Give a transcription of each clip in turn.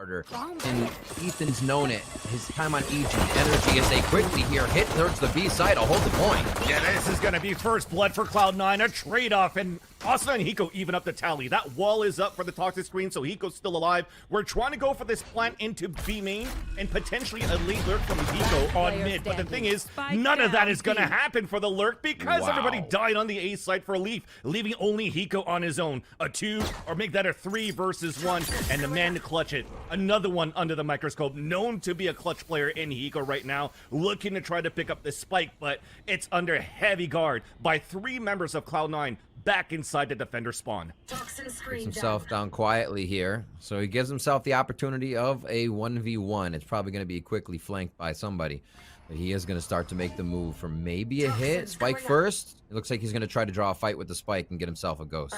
And Ethan's known it. His time on EG. Energy as they quickly here hit towards the B side to hold the point. Yeah, this is going to be first blood for Cloud9. A trade-off, and Asuna and Hiko even up the tally. That wall is up for the toxic screen, so Hiko's still alive. We're trying to go for this plant into B main and potentially a late lurk from Hiko on mid. But the thing is, none of that is going to happen for the lurk because everybody died on the A side for Leaf, leaving only Hiko on his own. A 2, or make that a 3 versus 1, and the man to clutch it. Another one under the microscope, known to be a clutch player in Hiko right now, looking to try to pick up the spike, but it's under heavy guard by 3 members of Cloud9 back inside the defender spawn. Gets himself down quietly here, so he gives himself the opportunity of a 1v1. It's probably going to be quickly flanked by somebody, but he is going to start to make the move for maybe a hit. Spike first. It looks like he's going to try to draw a fight with the spike and get himself a ghost.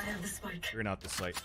Figuring out the site.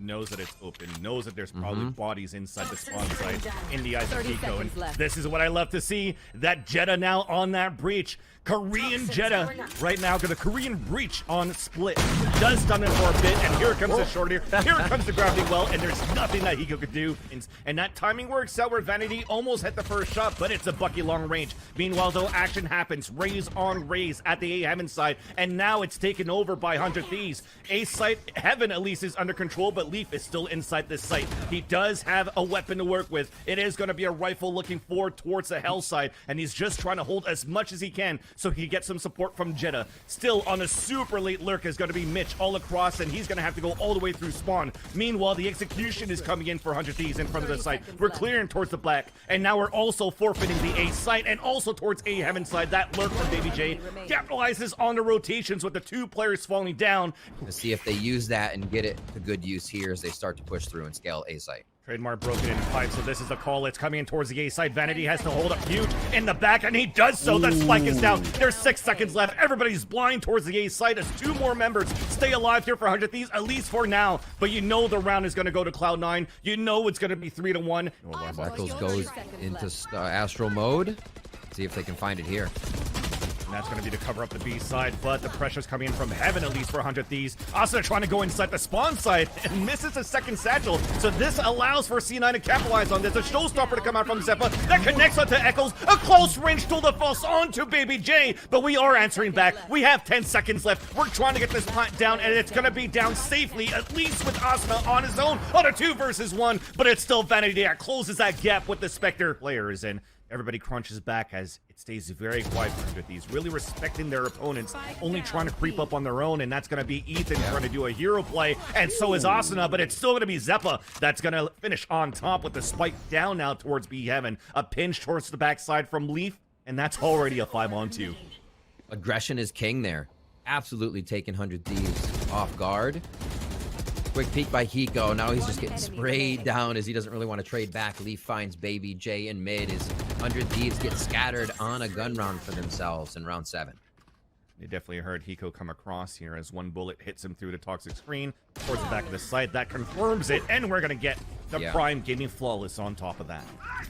Knows that it's open, knows that there's probably bodies inside the spawn site in the eyes of Hiko, and this is what I love to see, that Xeppaa now on that breach. Korean Xeppaa right now, the Korean breach on split does stun him for a bit, and here comes the short here comes the gravity well, and there's nothing that Hiko could do, and that timing works out where Vanity almost hit the first shot, but it's a Bucky long range. Meanwhile though, action happens, raise on raise at the A Heaven side, and now it's taken over by 100 Thieves. A site, Heaven at least is under control, but Leaf is still inside this site. He does have a weapon to work with. It is going to be a rifle looking forward towards the hell side, and he's just trying to hold as much as he can so he gets some support from Xeppaa. Still on a super late lurk is going to be Mitch all across, and he's going to have to go all the way through spawn. Meanwhile, the execution is coming in for 100 Thieves in front of the site. We're clearing towards the black, and now we're also forfeiting the A site and also towards A Heaven side. That lurk from BabyJ capitalizes on the rotations with the 2 players falling down. Let's see if they use that and get it to good use here as they start to push through and scale A site. Trademark broken in 5, so this is the call. It's coming in towards the A side. Vanity has to hold up huge in the back, and he does so. The spike is down. There's 6 seconds left. Everybody's blind towards the A side as 2 more members stay alive here for 100 Thieves, at least for now. But you know the round is going to go to Cloud9. You know it's going to be 3-1. Eccles goes into Astral mode. See if they can find it here. And that's going to be to cover up the B side, but the pressure's coming in from Heaven, at least for 100 Thieves. Asuna trying to go inside the spawn side and misses a second satchel, so this allows for C9 to capitalize on this. A showstopper to come out from Xeppaa that connects onto Eccles. A close range tool to false onto BabyJ, but we are answering back. We have 10 seconds left. We're trying to get this plant down, and it's going to be down safely, at least with Asuna on his own on a 2 versus 1, but it's still Vanity that closes that gap with the Spectre players in. Everybody crunches back as it stays very quiet for these, really respecting their opponents, only trying to creep up on their own, and that's going to be Ethan trying to do a hero play, and so is Asuna, but it's still going to be Xeppaa that's going to finish on top with the spike down now towards B Heaven. A pinch towards the backside from Leaf, and that's already a 5-on-2. Aggression is king there. Absolutely taking 100 Thieves off guard. Quick peek by Hiko. Now he's just getting sprayed down as he doesn't really want to trade back. Leaf finds BabyJ in mid as 100 Thieves get scattered on a gun round for themselves in round 7. They definitely heard Hiko come across here as 1 bullet hits him through the toxic screen towards the back of the site. That confirms it, and we're going to get the Prime Gaming Flawless on top of that.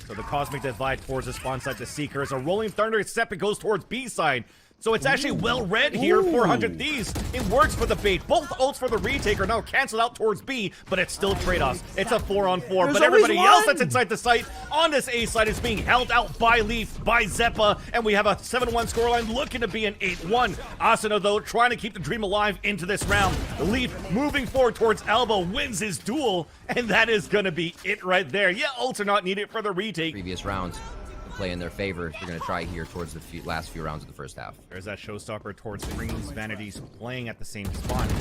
So the Cosmic Divide towards the spawn side. The Seeker is a Rolling Thunder, except it goes towards B side. So it's actually well read here for 100 Thieves. It works for the bait. Both ults for the retake are now canceled out towards B, but it's still trade-offs. It's a 4-on-4, but everybody else that's inside the site on this A side is being held out by Leaf, by Xeppaa, and we have a 7-1 scoreline looking to be an 8-1. Asuna, though, trying to keep the dream alive into this round. Leaf moving forward towards Elbow, wins his duel, and that is going to be it right there. Yeah, ults are not needed for the retake. Previous rounds play in their favor if you're going to try here towards the last few rounds of the first half. There's that showstopper towards Screens. Vanity's playing at the same spot.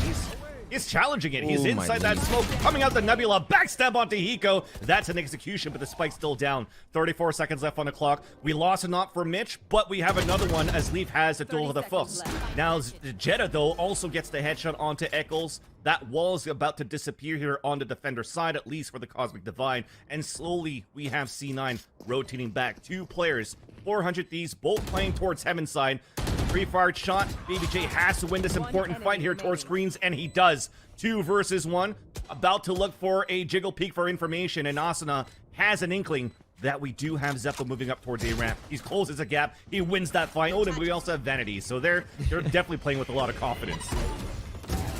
He's challenging it. He's inside that smoke, coming out the Nebula, backstab onto Hiko. That's an execution, but the spike's still down. 34 seconds left on the clock. We lost a knock for Mitch, but we have another one as Leaf has a duel of the Fuss. Now Xeppaa, though, also gets the headshot onto Eccles. That wall is about to disappear here on the defender side, at least for the Cosmic Divide. And slowly, we have C9 rotating back. 2 players, 400 Thieves, both playing towards Heaven side. Pre-fired shot. BabyJ has to win this important fight here towards Screens, and he does. 2 versus 1. About to look for a jiggle peek for information, and Asuna has an inkling that we do have Xeppaa moving up towards A ramp. He closes a gap. He wins that fight. Oh, and we also have Vanity, so they're definitely playing with a lot of confidence.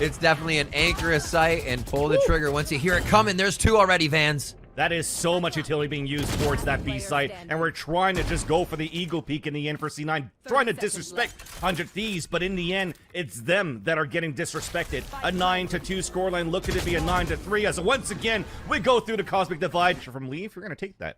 It's definitely an anchor a sight and pull the trigger once you hear it coming. There's 2 already, Vans. That is so much utility being used towards that B site, and we're trying to just go for the Eagle Peak in the end for C9, trying to disrespect 100 Thieves, but in the end, it's them that are getting disrespected. A 9-2 scoreline looking to be a 9-3, as once again, we go through the Cosmic Divide. From Leaf, you're going to take that.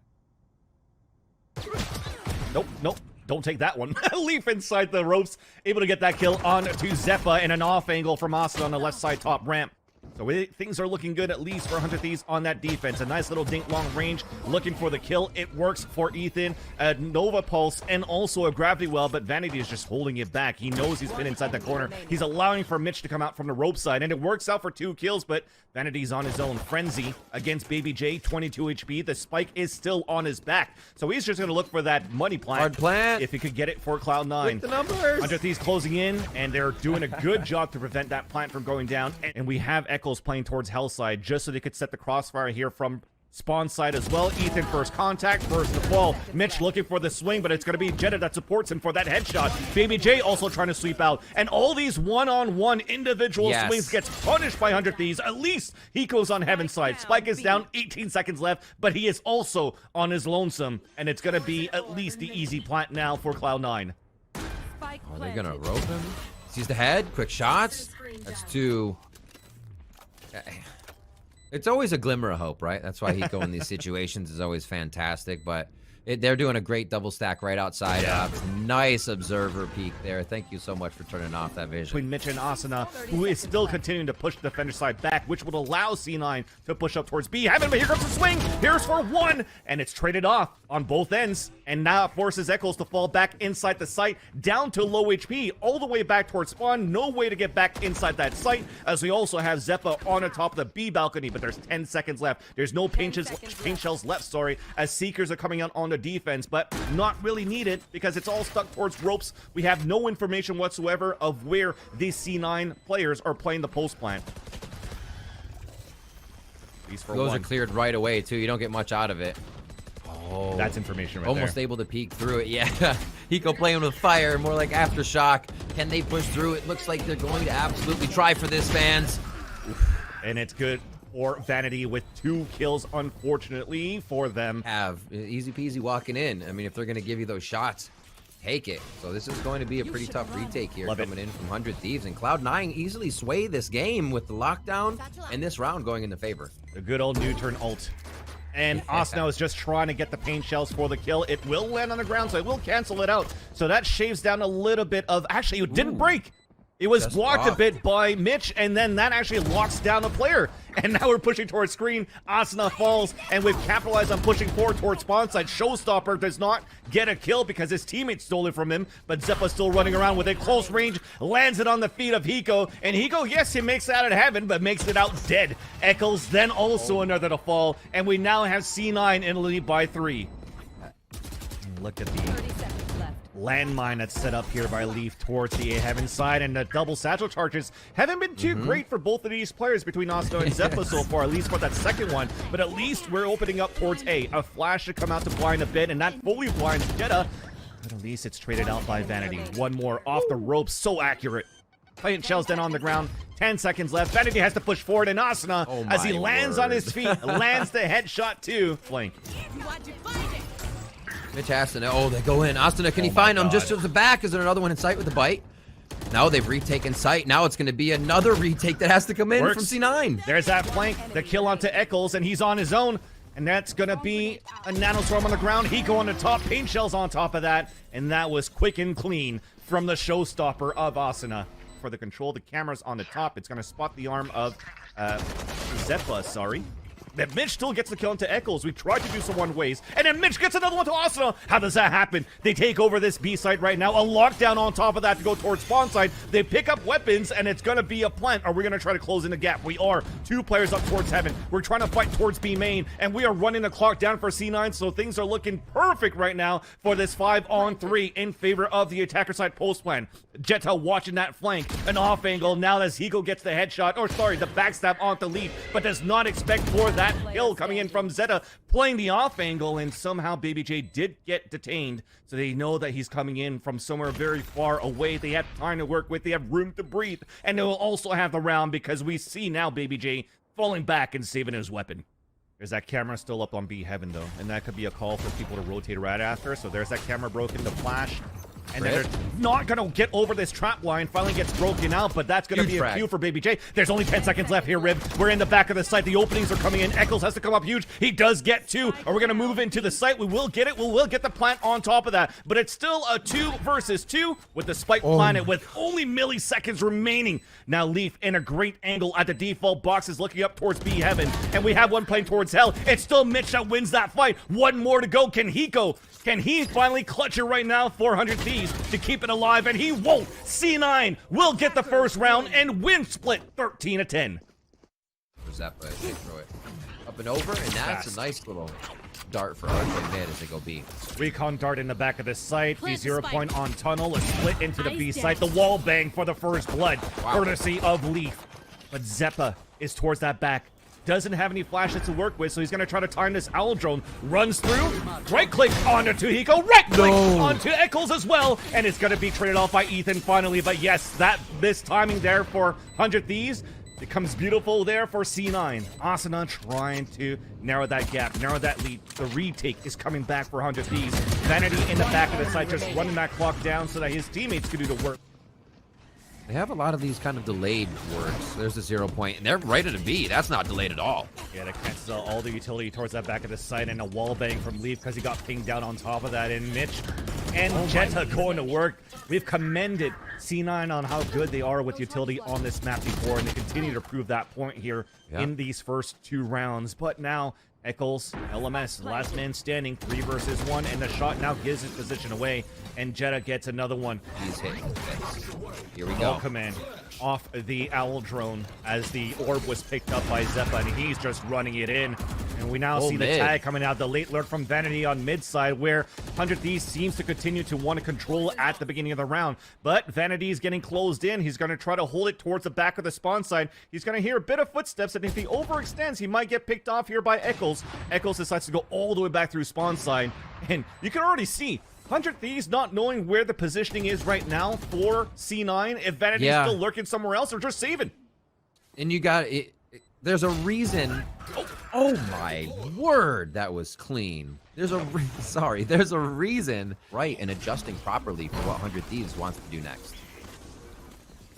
Nope, nope. Don't take that one. Leaf inside the ropes, able to get that kill on to Xeppaa, and an off angle from Asuna on the left side top ramp. So things are looking good, at least for 100 Thieves on that defense. A nice little dink long range, looking for the kill. It works for Ethan. A Nova Pulse and also a Gravity Well, but Vanity is just holding it back. He knows he's been inside the corner. He's allowing for Mitch to come out from the rope side, and it works out for 2 kills, but Vanity's on his own. Frenzy against BabyJ, 22 HP. The spike is still on his back, so he's just going to look for that money plant. Hard plant. If he could get it for Cloud9. With the numbers. 100 Thieves closing in, and they're doing a good job to prevent that plant from going down. And we have Echoes playing towards Hellside just so they could set the crossfire here from spawn side as well. Ethan first contact, first to fall. Mitch looking for the swing, but it's going to be Xeta that supports him for that headshot. BabyJ also trying to sweep out. And all these one-on-one individual swings gets punished by 100 Thieves. At least Hiko's on Heaven's side. Spike is down, 18 seconds left, but he is also on his lonesome. And it's going to be at least the easy plant now for Cloud9. Are they going to rope him? Sees the head, quick shots. That's 2. It's always a glimmer of hope, right? That's why Hiko in these situations is always fantastic, but they're doing a great double stack right outside. Nice observer peek there. Thank you so much for turning off that vision. Between Mitch and Asuna, who is still continuing to push the defender side back, which would allow C9 to push up towards B. But here comes the swing. Here's for 1, and it's traded off on both ends. And now it forces Echoes to fall back inside the site, down to low HP, all the way back towards spawn. No way to get back inside that site, as we also have Xeppaa on the top of the B balcony, but there's 10 seconds left. There's no paint shells left, as Seekers are coming out on the defense, but not really needed because it's all stuck towards ropes. We have no information whatsoever of where these C9 players are playing the post plant. Those are cleared right away too. You don't get much out of it. Oh, that's information right almost there. Able to peek through it. Yeah, Hiko playing with fire, more like aftershock. Can they push through? It looks like they're going to absolutely try for this, fans. And it's good for Vanity with 2 kills, unfortunately, for them. Easy peasy walking in. I mean, if they're going to give you those shots, take it. So this is going to be a pretty tough retake here coming in from 100 Thieves. And Cloud9 easily sway this game with the lockdown and this round going in the favor. The good old new turn ult. And Asuna is just trying to get the paint shells for the kill. It will land on the ground, so it will cancel it out. So that shaves down a little bit of... Actually, it didn't break. It was blocked a bit by Mitch, and then that actually locks down the player. And now we're pushing towards screen. Asuna falls, and we've capitalized on pushing forward towards spawn side. Showstopper does not get a kill because his teammate stole it from him, but Xeppaa's still running around with a close range, lands it on the feet of Hiko, and Hiko, yes, he makes it out of heaven, but makes it out dead. Echoes then also another to fall, and we now have C9 in the lead by 3. Look at the landmine that's set up here by Leaf towards the A Heaven side, and the double satchel charges haven't been too great for both of these players between Asuna and Xeppaa so far, at least for that second one, but at least we're opening up towards A. A flash to come out to blind a bit, and that fully blinds Xeta, but at least it's traded out by Vanity. One more off the ropes, so accurate. Paint shells then on the ground, 10 seconds left. Vanity has to push forward, and Asuna, as he lands on his feet, lands the headshot to Flank. Mitch has to know. Oh, they go in. Asuna, can he find him? Just to the back. Is there another one in sight with the bite? No, they've retaken sight. Now it's going to be another retake that has to come in from C9. There's that flank. The kill onto Eccles, and he's on his own. And that's going to be a nanoswarm on the ground. Hiko on the top. Paint shells on top of that. And that was quick and clean from the showstopper of Asuna. For the control, the camera's on the top. It's going to spot the arm of Xeppaa, sorry. That Mitch still gets the kill into Eccles. We tried to do some one ways, and then Mitch gets another one to Asuna. How does that happen? They take over this B site right now. A lockdown on top of that to go towards spawn side. They pick up weapons, and it's going to be a plant. Are we going to try to close in the gap? We are. 2 players up towards heaven. We're trying to fight towards B main, and we are running the clock down for C9, so things are looking perfect right now for this 5-on-3 in favor of the attacker side post plan. Xeta watching that flank, an off angle. Now as Hiko gets the headshot, or sorry, the backstab onto Leaf, but does not expect for that kill coming in from Xeta, playing the off angle, and somehow BabyJ did get detained, so they know that he's coming in from somewhere very far away. They have time to work with, they have room to breathe, and they will also have the round because we see now BabyJ falling back and saving his weapon. There's that camera still up on B Heaven, though. And that could be a call for people to rotate right after. So there's that camera broken, the flash. And then they're not going to get over this trap line. Finally gets broken out, but that's going to be a cue for BabyJ. There's only 10 seconds left here, Rib. We're in the back of the site. The openings are coming in. Eccles has to come up huge. He does get 2. Are we going to move into the site? We will get it. We will get the plant on top of that. But it's still a 2 versus 2 with the spike planet with only milliseconds remaining. Now Leaf in a great angle at the default box is looking up towards B Heaven. And we have one playing towards Hell. It's still Mitch that wins that fight. One more to go. Can Hiko? Can he finally clutch it right now? 400 Thieves to keep it alive, and he won't. C9 will get the first round and win split 13-10. Xeppaa, they throw it up and over, and that's a nice little dart for RJ mid as they go B. Recon dart in the back of the site. The 0 point on tunnel. A split into the B site. The wall bang for the first blood, courtesy of Leaf. But Xeppaa is towards that back. Doesn't have any flashes to work with, so he's going to try to time this owl drone. Runs through, right-click onto Hiko, right-click onto Eccles as well, and it's going to be traded off by Ethan finally. But yes, this timing there for 100 Thieves becomes beautiful there for C9. Asuna trying to narrow that gap, narrow that lead. The retake is coming back for 100 Thieves. Vanity in the back of the site, just running that clock down so that his teammates can do the work. They have a lot of these kind of delayed works. There's the 0 point, and they're right at a B. That's not delayed at all. Yeah, that cancels out all the utility towards that back of the site, and a wall bang from Leaf because he got pinged down on top of that. And Mitch and Xeta going to work. We've commended C9 on how good they are with utility on this map before, and they continue to prove that point here in these first 2 rounds. But now Eccles, LMS, last man standing, 3 versus 1, and the shot now gives his position away, and Xeta gets another one. He's hitting the face. Here we go. Command off the owl drone as the orb was picked up by Xeppaa, and he's just running it in. And we now see the tag coming out, the late lurk from Vanity on mid side, where 100 Thieves seems to continue to want to control at the beginning of the round. But Vanity is getting closed in. He's going to try to hold it towards the back of the spawn side. He's going to hear a bit of footsteps, and if he overextends, he might get picked off here by Eccles. Eccles decides to go all the way back through spawn side, and you can already see 100 Thieves not knowing where the positioning is right now for C9, if Vanity's still lurking somewhere else or just saving. And you got it. There's a reason. Oh my word, that was clean. There's a reason, right, and adjusting properly for what 100 Thieves wants to do next.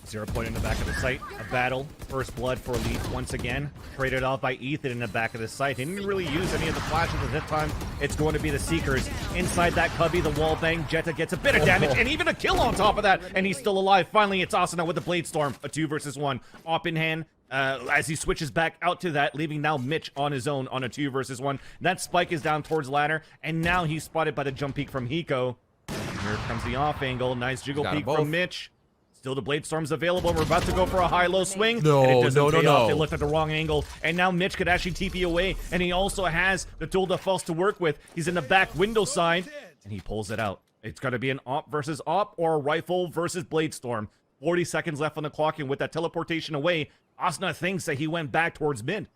0 point in the back of the site. A battle. First blood for Leaf once again. Traded off by Ethan in the back of the site. He didn't really use any of the flashes at this time. It's going to be the Seekers. Inside that cubby, the wall bang. Xeta gets a bit of damage and even a kill on top of that. And he's still alive. Finally, it's Asuna with the Blade Storm. A 2 versus 1. Op in hand. As he switches back out to that, leaving now Mitch on his own on a 2 versus 1. That spike is down towards ladder. And now he's spotted by the jump peek from Hiko. Here comes the off angle. Nice jiggle peek from Mitch. Still, the Blade Storm's available. We're about to go for a high-low swing. No. They looked at the wrong angle, and now Mitch could actually TP away, and he also has the dual defense to work with. He's in the back window side, and he pulls it out. It's going to be an op versus op or a rifle versus Blade Storm. 40 seconds left on the clock, and with that teleportation away, Asuna thinks that he went back towards mid.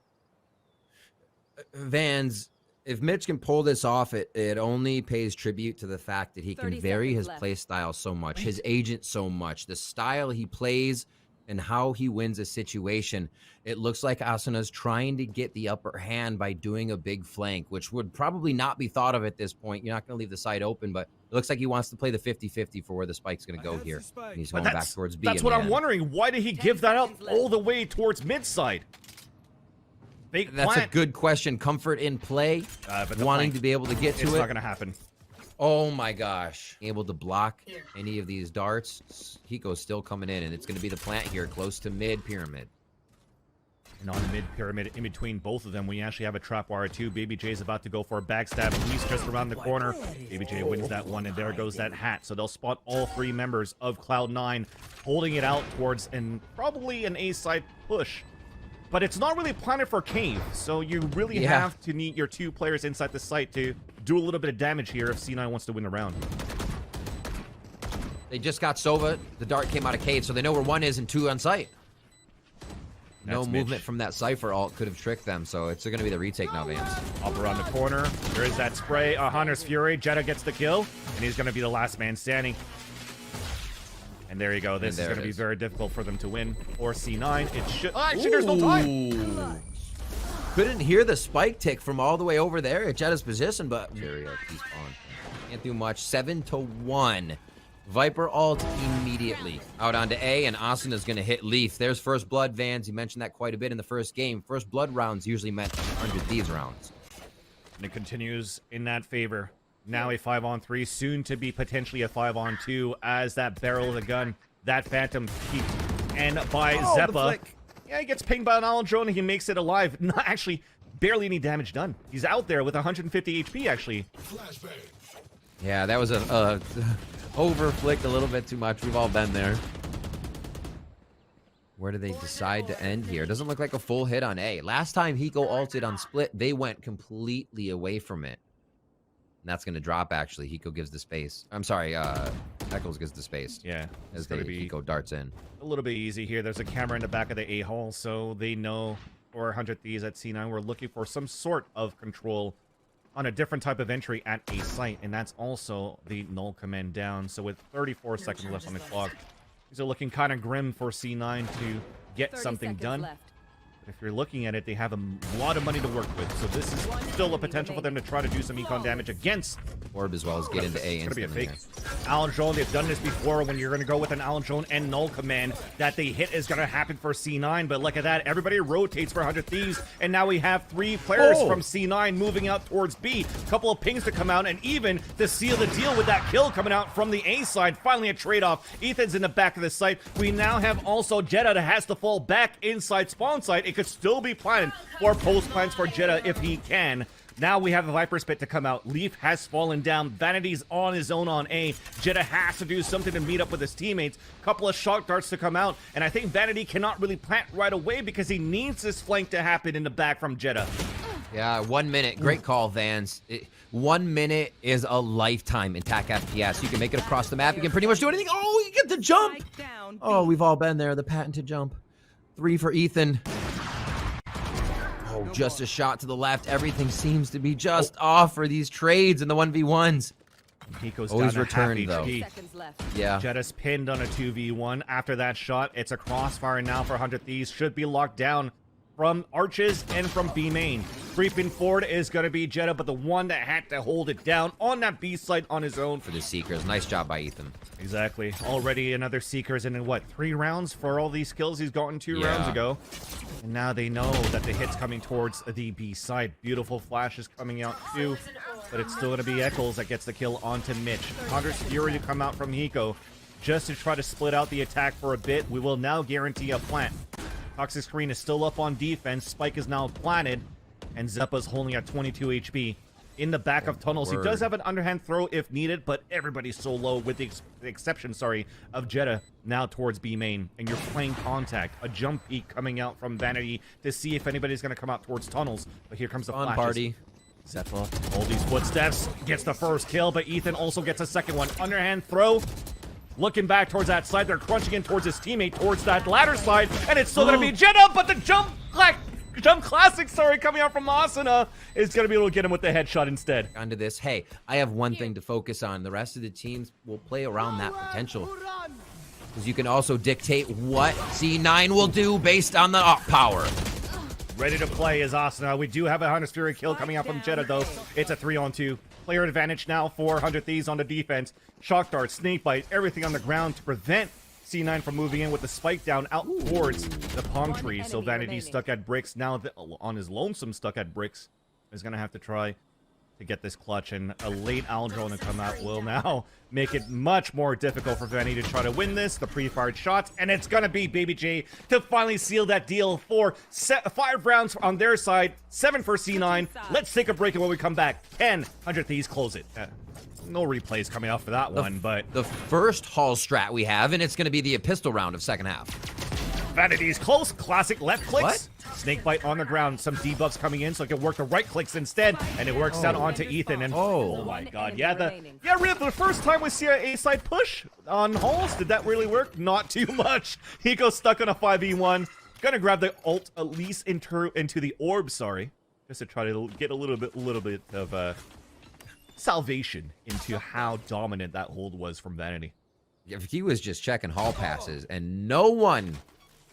Vans, if Mitch can pull this off, it only pays tribute to the fact that he can vary his play style so much, his agent so much, the style he plays and how he wins a situation. It looks like Asuna's trying to get the upper hand by doing a big flank, which would probably not be thought of at this point. You're not going to leave the side open, but it looks like he wants to play the 50-50 for where the spike's going to go here. And he's going back towards B. That's what I'm wondering. Why did he give that up all the way towards mid side? That's a good question. Comfort in play, wanting to be able to get to it. It's not going to happen. Oh my gosh. Able to block any of these darts. Hiko's still coming in, and it's going to be the plant here close to mid pyramid. And on the mid pyramid, in between both of them, we actually have a trap wire too. BabyJ is about to go for a backstab. He's just around the corner. BabyJ wins that one, and there goes that hat. So they'll spot all 3 members of Cloud9 holding it out towards probably an A side push. But it's not really planted for cave, so you really have to need your 2 players inside the site to do a little bit of damage here if C9 wants to win the round. They just got Sova. The dart came out of cave, so they know where 1 is and 2 on site. No movement from that Cypher ult could have tricked them, so it's going to be the retake now, Vans. Up around the corner. There is that spray. Hunter's Fury. Xeta gets the kill, and he's going to be the last man standing. And there you go. This is going to be very difficult for them to win. Or C9. It should... Oh, actually, there's no time! Couldn't hear the spike tick from all the way over there at Jetta's position, but can't do much. 7-1. Viper ult immediately. Out onto A, and Asuna's going to hit Leaf. There's first blood, Vans. You mentioned that quite a bit in the first game. First blood rounds usually meant 100 Thieves rounds. And it continues in that favor. Now a 5-on-3, soon to be potentially a 5-on-2 as that barrel of the gun, that Phantom peaked. And by Xeppaa, yeah, he gets pinged by an Allen drone and he makes it alive. Not actually, barely any damage done. He's out there with 150 HP, actually. Yeah, that was a overflicked a little bit too much. We've all been there. Where do they decide to end here? Doesn't look like a full hit on A. Last time Hiko ulted on split, they went completely away from it. And that's going to drop, actually. Hiko gives the space. I'm sorry, Eccles gives the space. Yeah. As Hiko darts in. A little bit easy here. There's a camera in the back of the A-hole, so they know for 100 Thieves at C9, we're looking for some sort of control on a different type of entry at a site, and that's also the null command down. So with 34 seconds left on the clock, these are looking kind of grim for C9 to get something done. Left. If you're looking at it, they have a lot of money to work with, so this is still a potential for them to try to do some econ damage against Orb as well as get into A. It's gonna be a fake. Allen drone, they've done this before when you're gonna go with an Allen drone and null command. That the hit is gonna happen for C9, but look at that. Everybody rotates for 100 Thieves, and now we have 3 players from C9 moving out towards B. Couple of pings to come out, and even to seal the deal with that kill coming out from the A side. Finally a trade-off. Ethan's in the back of the site. We now have also Xeta that has to fall back inside spawn site. It could still be planted for post plans for Xeta if he can. Now we have a Viper Spit to come out. Leaf has fallen down. Vanity's on his own on A. Xeta has to do something to meet up with his teammates. Couple of shock darts to come out. And I think Vanity cannot really plant right away because he needs this flank to happen in the back from Xeta. Yeah, 1 minute. Great call, Vans. 1 minute is a lifetime in TAC FPS. You can make it across the map. You can pretty much do anything. Oh, you get the jump. Oh, we've all been there. The patented jump. 3 for Ethan. Oh, just a shot to the left. Everything seems to be just off for these trades and the 1v1s. Hiko's always down returned, though. Yeah. Jeta's pinned on a 2v1. After that shot, it's a crossfire now for 100 Thieves. Should be locked down from Arches and from B main. Creeping forward is going to be Xeta, but the one that had to hold it down on that B side on his own. For the Seekers. Nice job by Ethan. Exactly. Already another Seekers, and in what, 3 rounds for all these kills he's gotten 2 rounds ago. And now they know that the hit's coming towards the B side. Beautiful flash is coming out too, but it's still going to be Eccles that gets the kill onto Mitch. Hunter's Fury to come out from Hiko just to try to split out the attack for a bit. We will now guarantee a plant. Toxic Screen is still up on defense. Spike is now planted, and Xeppaa's holding at 22 HP. In the back of tunnels, he does have an underhand throw if needed, but everybody's so low, with the exception, of Xeta now towards B main. And you're playing contact. A jump peek coming out from Vanity to see if anybody's going to come out towards tunnels. But here comes the flashes. Party. Xeppaa, all these footsteps, gets the first kill, but Ethan also gets a second one. Underhand throw. Looking back towards that side, they're crunching in towards his teammate, towards that ladder slide, and it's still going to be Xeta, but the jump classic, coming out from Asuna is going to be able to get him with the headshot instead. Onto this. Hey, I have one thing to focus on. The rest of the teams will play around that potential. Because you can also dictate what C9 will do based on the op power. Ready to play is Asuna. We do have a Hunter's Fury kill coming out from Xeta, though. It's a 3-on-2. Player advantage now for 100 Thieves on the defense. Shock dart, snake bite, everything on the ground to prevent C9 from moving in with the spike down out towards the palm tree. So Vanity stuck at bricks. Now on his lonesome stuck at bricks is going to have to try to get this clutch. And a late Allen drone to come out will now make it much more difficult for Vanity to try to win this. The pre-fired shots. And it's going to be BabyJ to finally seal that deal for 5 rounds on their side. 7 for C9. Let's take a break, and when we come back, 100 Thieves close it. No replays coming out for that one, but the first Hall strat we have, and it's going to be the pistol round of second half. Vanity's close. Classic left clicks. What? Snake bite on the ground. Some debuffs coming in, so it can work the right clicks instead, and it works out onto Ethan. And oh my God, really, the first time we see an A-side push on Halls, did that really work? Not too much. Hiko stuck on a 5v1. Gonna grab the ult at least into the orb. Just to try to get a little bit of salvation into how dominant that hold was from Vanity. If he was just checking hall passes and no one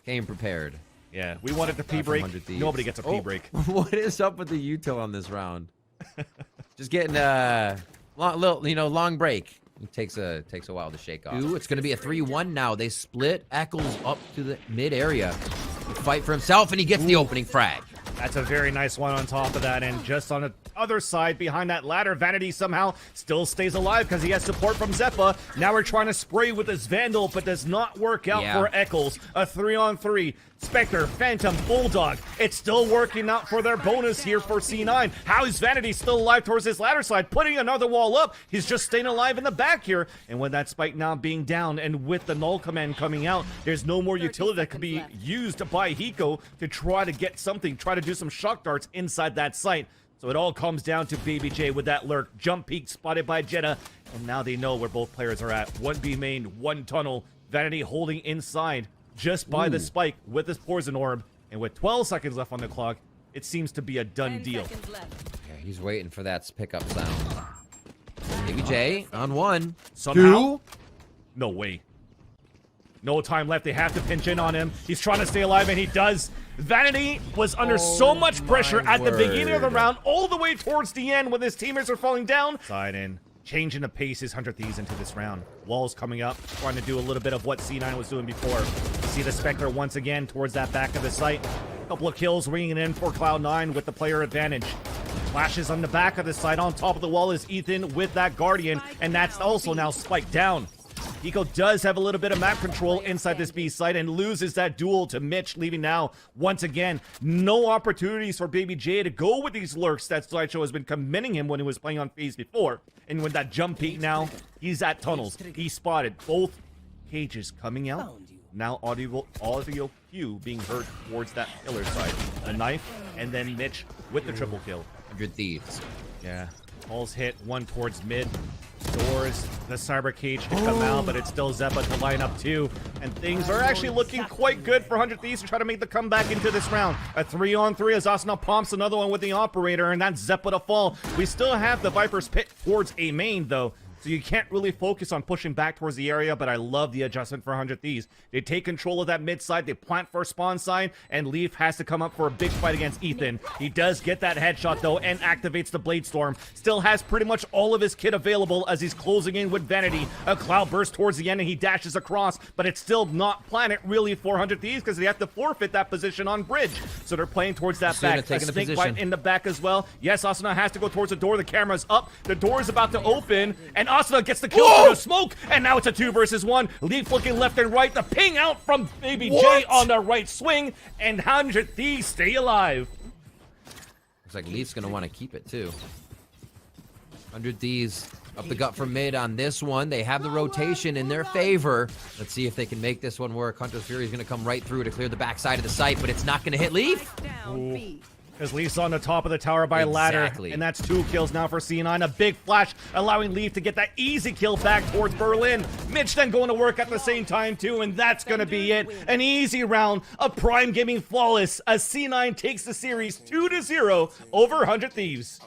came prepared. Yeah, we wanted the P break. Nobody gets a P break. What is up with the util on this round? Just getting long break. It takes a while to shake off. Ooh, it's going to be a 3-1 now. They split. Eccles up to the mid area. He'll fight for himself, and he gets the opening frag. That's a very nice one on top of that, and just on the other side behind that ladder, Vanity somehow still stays alive because he has support from Xeppaa. Now we're trying to spray with this Vandal, but does not work out for Eccles. A 3-on-3. Spectre, Phantom, Bulldog. It's still working out for their bonus here for C9. How is Vanity still alive towards this ladder side? Putting another wall up. He's just staying alive in the back here. And with that spike now being down and with the null command coming out, there's no more utility that could be used by Hiko to try to get something, try to do some shock darts inside that site. So it all comes down to BabyJ with that lurk. Jump peek spotted by Xeta. And now they know where both players are at. One B main, one tunnel. Vanity holding inside just by the spike with this poison orb. And with 12 seconds left on the clock, it seems to be a done deal. Okay, he's waiting for that pickup sound. BabyJ on one. Somehow? No way. No time left. They have to pinch in on him. He's trying to stay alive, and he does. Vanity was under so much pressure at the beginning of the round, all the way towards the end when his teammates are falling down. Side in. Changing the pace is 100 Thieves into this round. Walls coming up, trying to do a little bit of what C9 was doing before. See the Spectre once again towards that back of the site. A couple of kills ringing in for Cloud9 with the player advantage. Flashes on the back of the site. On top of the wall is Ethan with that Guardian, and that's also now spiked down. Hiko does have a little bit of map control inside this B site and loses that duel to Mitch, leaving now, once again, no opportunities for BabyJ to go with these lurks that Sideshow has been commending him when he was playing on Phase before. And with that jump peek now, he's at tunnels. He spotted both cages coming out. Now audio cue being heard towards that pillar side. A knife, and then Mitch with the triple kill. 100 Thieves. Yeah. All's hit, one towards mid. Doors, the cyber cage to come out, but it's still Xeppaa to line up too. And things are actually looking quite good for 100 Thieves to try to make the comeback into this round. A 3-on-3 as Asuna pumps another one with the operator, and that's Xeppaa to fall. We still have the Viper's Pit towards A main though, so you can't really focus on pushing back towards the area, but I love the adjustment for 100 Thieves. They take control of that mid side, they plant for a spawn side, and Leaf has to come up for a big fight against Ethan. He does get that headshot though, and activates the Blade Storm. Still has pretty much all of his kit available as he's closing in with Vanity. A cloud burst towards the end, and he dashes across, but it's still not planet really for 100 Thieves because they have to forfeit that position on bridge. So they're playing towards that back. A snake bite in the back as well. Yes, Asuna has to go towards the door. The camera's up. The door is about to open, and Asuna gets the kill through the smoke, and now it's a 2 versus 1. Leaf looking left and right. The ping out from BabyJ on the right swing, and 100 Thieves stay alive. Looks like Leaf's gonna want to keep it too. 100 Thieves up the gut from mid on this one. They have the rotation in their favor. Let's see if they can make this one work. Hunter's Fury is gonna come right through to clear the backside of the site, but it's not gonna hit Leaf. Because Leaf's on the top of the tower by ladder, and that's 2 kills now for C9. A big flash, allowing Leaf to get that easy kill back towards Berlin. Mitch then going to work at the same time too, and that's going to be it. An easy round of Prime Gaming flawless as C9 takes the series 2-0 over 100 Thieves.